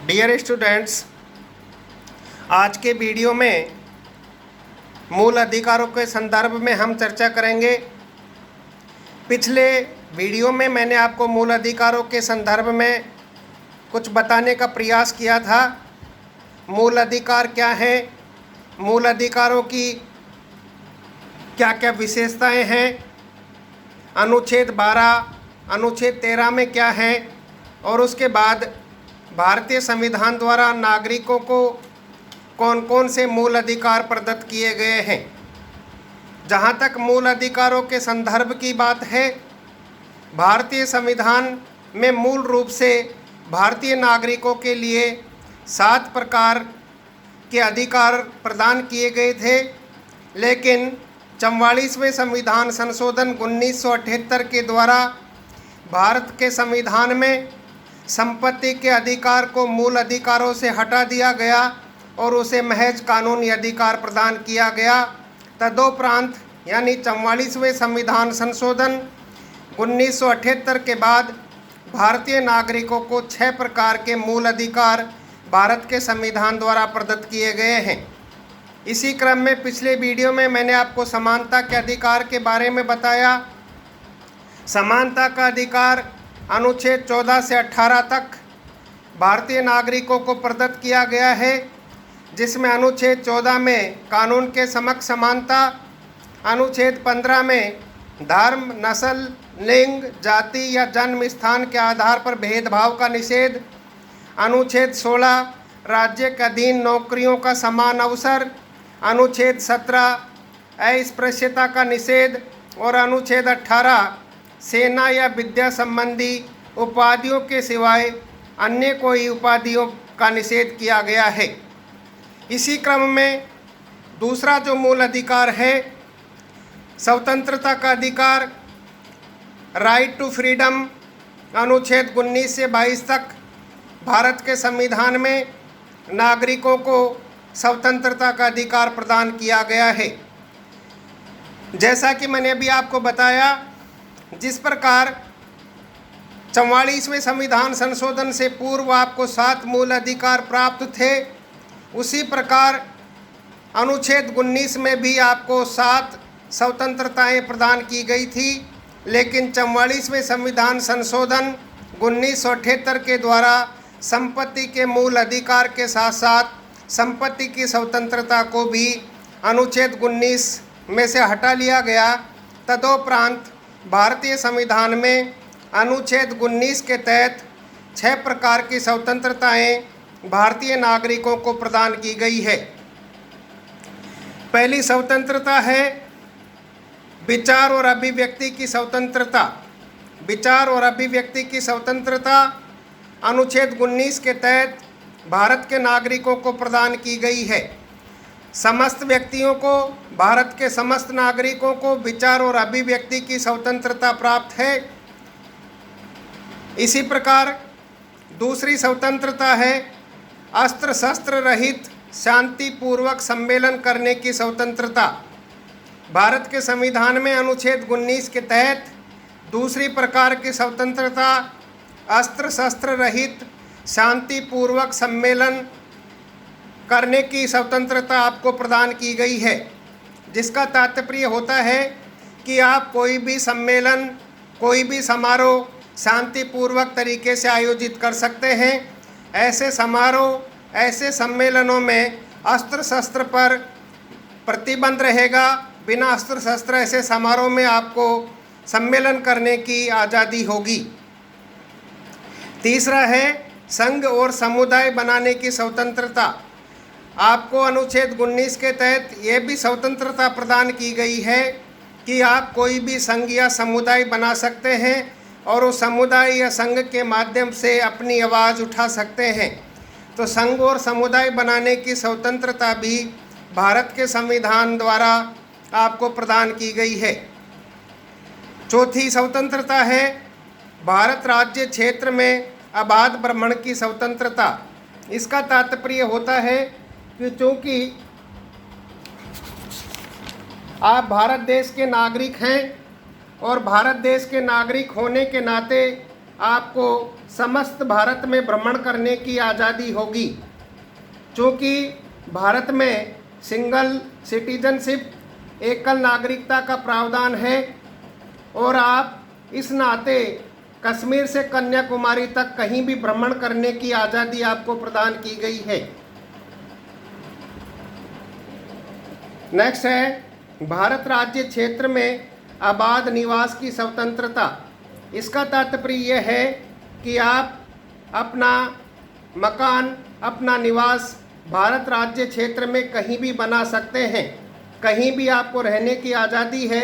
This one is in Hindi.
डियर स्टूडेंट्स, आज के वीडियो में मूल अधिकारों के संदर्भ में हम चर्चा करेंगे। पिछले वीडियो में मैंने आपको मूल अधिकारों के संदर्भ में कुछ बताने का प्रयास किया था। मूल अधिकार क्या हैं, मूल अधिकारों की क्या क्या विशेषताएं हैं, अनुच्छेद 12, अनुच्छेद 13 में क्या है, और उसके बाद भारतीय संविधान द्वारा नागरिकों को कौन कौन से मूल अधिकार प्रदत्त किए गए हैं। जहाँ तक मूल अधिकारों के संदर्भ की बात है, भारतीय संविधान में मूल रूप से भारतीय नागरिकों के लिए 7 प्रकार के अधिकार प्रदान किए गए थे, लेकिन 44वें संविधान संशोधन 1978 के द्वारा भारत के संविधान में संपत्ति के अधिकार को मूल अधिकारों से हटा दिया गया और उसे महज कानूनी अधिकार प्रदान किया गया। तदोपरांत यानी 44वें संविधान संशोधन 1978 के बाद भारतीय नागरिकों को 6 प्रकार के मूल अधिकार भारत के संविधान द्वारा प्रदत्त किए गए हैं। इसी क्रम में पिछले वीडियो में मैंने आपको समानता के अधिकार के बारे में बताया। समानता का अधिकार अनुच्छेद 14 से 18 तक भारतीय नागरिकों को प्रदत्त किया गया है, जिसमें अनुच्छेद 14 में कानून के समक्ष समानता, अनुच्छेद 15 में धर्म, नस्ल, लिंग, जाति या जन्म स्थान के आधार पर भेदभाव का निषेध, अनुच्छेद 16 राज्य के अधीन नौकरियों का समान अवसर, अनुच्छेद 17 अस्पृश्यता का निषेध और अनुच्छेद 18 सेना या विद्या संबंधी उपाधियों के सिवाय अन्य कोई उपाधियों का निषेध किया गया है। इसी क्रम में दूसरा जो मूल अधिकार है, स्वतंत्रता का अधिकार, राइट टू फ्रीडम, अनुच्छेद 19 से 22 तक भारत के संविधान में नागरिकों को स्वतंत्रता का अधिकार प्रदान किया गया है। जैसा कि मैंने अभी आपको बताया, जिस प्रकार 44वें संविधान संशोधन से पूर्व आपको 7 मूल अधिकार प्राप्त थे, उसी प्रकार अनुच्छेद 19 में भी आपको 7 स्वतंत्रताएं प्रदान की गई थी, लेकिन 44वें संविधान संशोधन 1978 के द्वारा संपत्ति के मूल अधिकार के साथ साथ संपत्ति की स्वतंत्रता को भी अनुच्छेद 19 में से हटा लिया गया। तदोपरांत भारतीय संविधान में अनुच्छेद 19 के तहत 6 प्रकार की स्वतंत्रताएं भारतीय नागरिकों को प्रदान की गई है। पहली स्वतंत्रता है विचार और अभिव्यक्ति की स्वतंत्रता। विचार और अभिव्यक्ति की स्वतंत्रता अनुच्छेद 19 के तहत भारत के नागरिकों को प्रदान की गई है। समस्त व्यक्तियों को, भारत के समस्त नागरिकों को विचार और अभिव्यक्ति की स्वतंत्रता प्राप्त है। इसी प्रकार दूसरी स्वतंत्रता है अस्त्र शस्त्र रहित शांतिपूर्वक सम्मेलन करने की स्वतंत्रता। भारत के संविधान में अनुच्छेद 19 के तहत दूसरी प्रकार की स्वतंत्रता अस्त्र शस्त्र रहित शांतिपूर्वक सम्मेलन करने की स्वतंत्रता आपको प्रदान की गई है, जिसका तात्पर्य होता है कि आप कोई भी सम्मेलन, कोई भी समारोह शांतिपूर्वक तरीके से आयोजित कर सकते हैं। ऐसे समारोह, ऐसे सम्मेलनों में अस्त्र शस्त्र पर प्रतिबंध रहेगा। बिना अस्त्र शस्त्र ऐसे समारोह में आपको सम्मेलन करने की आज़ादी होगी। तीसरा है संघ और समुदाय बनाने की स्वतंत्रता। आपको अनुच्छेद 19 के तहत ये भी स्वतंत्रता प्रदान की गई है कि आप कोई भी संघ या समुदाय बना सकते हैं और उस समुदाय या संघ के माध्यम से अपनी आवाज़ उठा सकते हैं। तो संघ और समुदाय बनाने की स्वतंत्रता भी भारत के संविधान द्वारा आपको प्रदान की गई है। चौथी स्वतंत्रता है भारत राज्य क्षेत्र में आबाद भ्रमण की स्वतंत्रता। इसका तात्पर्य होता है कि चूँकि आप भारत देश के नागरिक हैं और भारत देश के नागरिक होने के नाते आपको समस्त भारत में भ्रमण करने की आज़ादी होगी। चूँकि भारत में सिंगल सिटीजनशिप, एकल नागरिकता का प्रावधान है और आप इस नाते कश्मीर से कन्याकुमारी तक कहीं भी भ्रमण करने की आज़ादी आपको प्रदान की गई है। नेक्स्ट है भारत राज्य क्षेत्र में आबाद निवास की स्वतंत्रता। इसका तात्पर्य यह है कि आप अपना मकान, अपना निवास भारत राज्य क्षेत्र में कहीं भी बना सकते हैं, कहीं भी आपको रहने की आज़ादी है।